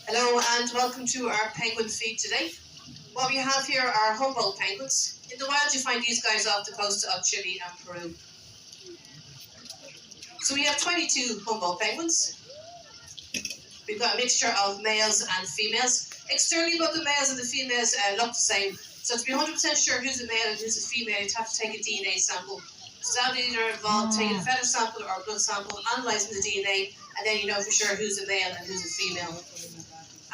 Hello and welcome to our penguin feed today. What we have here are Humboldt penguins. In the wild you find these guys off the coast of Chile and Peru. So we have 22 Humboldt penguins. We've got a mixture of males and females. Externally both the males and the females look the same. So to be 100% sure who's a male and who's a female, you'd have to take a DNA sample. So that would either involve taking a feather sample or a blood sample, analysing the DNA, and then you know for sure who's a male and who's a female.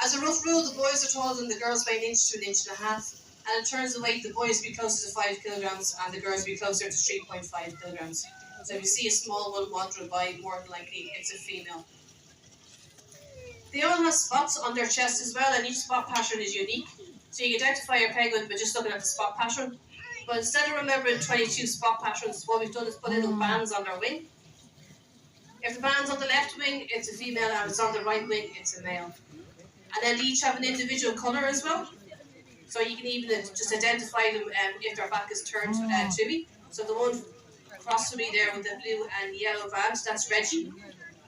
As a rough rule, the boys are taller than the girls by an inch to an inch and a half. And in terms of weight, the boys will be closer to 5 kilograms and the girls will be closer to 3.5 kilograms. So if you see a small one wandering by, more than likely it's a female. They all have spots on their chest as well, and each spot pattern is unique. So you can identify your penguin by just looking at the spot pattern. But instead of remembering 22 spot patterns, what we've done is put little bands on their wing. If the band's on the left wing, it's a female, and if it's on the right wing, it's a male. And then they each have an individual colour as well. So you can even just identify them if their back is turned to me. So the one across from me there with the blue and yellow band, that's Reggie.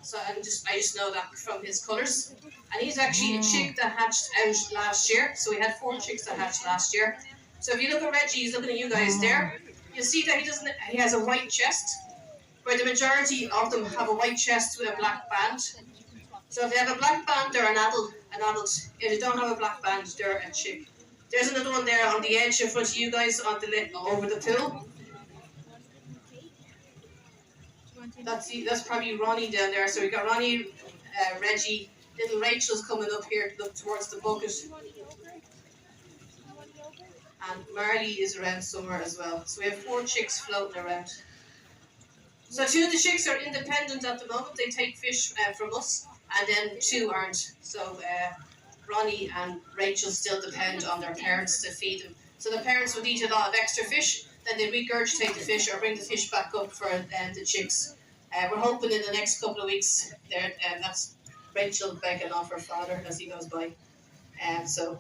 So I just know that from his colours. And he's actually a chick that hatched out last year. So we had 4 chicks that hatched last year. So if you look at Reggie, he's looking at you guys there. You'll see that he has a white chest, where the majority of them have a white chest with a black band. So if they have a black band, they're an adult. If they don't have a black band, they're a chick. There's another one there on the edge in front of you guys on the over the pool. That's probably Ronnie down there. So we've got Ronnie, Reggie, little Rachel's coming up here to look towards the bucket. And Marley is around somewhere as well. So we have 4 chicks floating around. So 2 of the chicks are independent at the moment. They take fish from us, and then 2 aren't. So Ronnie and Rachel still depend on their parents to feed them. So the parents would eat a lot of extra fish, then they regurgitate the fish or bring the fish back up for the chicks. We're hoping in the next couple of weeks, that's Rachel begging off her father as he goes by. So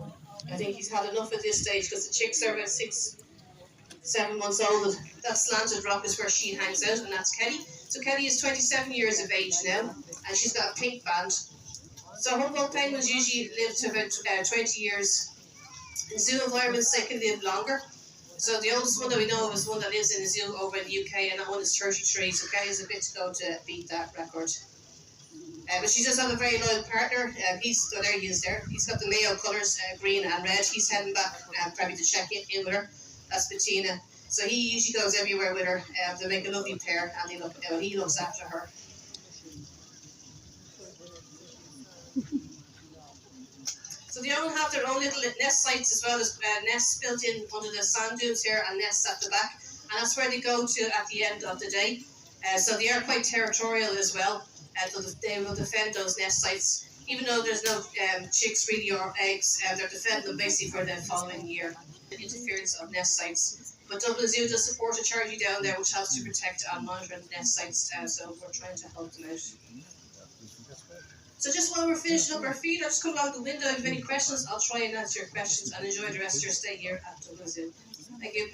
I think he's had enough at this stage, because the chicks are about 6-7 months old. That slanted rock is where she hangs out, and that's Kelly. So Kelly is 27 years of age now, and she's got a pink band. So Humboldt penguins usually live to about 20 years. In zoo environments, they can live longer. So the oldest one that we know of is one that lives in a zoo over in the UK, and that one is 33. So Kelly has a bit to go to beat that record. But she does have a very loyal partner. There he is there. He's got the Mayo colours, green and red. He's heading back probably to check in with her. That's Bettina. So he usually goes everywhere with her. They make a lovely pair, and he looks after her. So they all have their own little nest sites, as well as nests built in under the sand dunes here, and nests at the back. And that's where they go to at the end of the day. So they are quite territorial as well. They will defend those nest sites. Even though there's no chicks really or eggs, they're defending them basically for the following year. The interference of nest sites. But Dublin Zoo does support a charity down there which helps to protect and monitor the nest sites, so we're trying to help them out. So just while we're finishing up our feed, I'll just come along the window. If you have any questions, I'll try and answer your questions, and enjoy the rest of your stay here at Dublin Zoo. Thank you.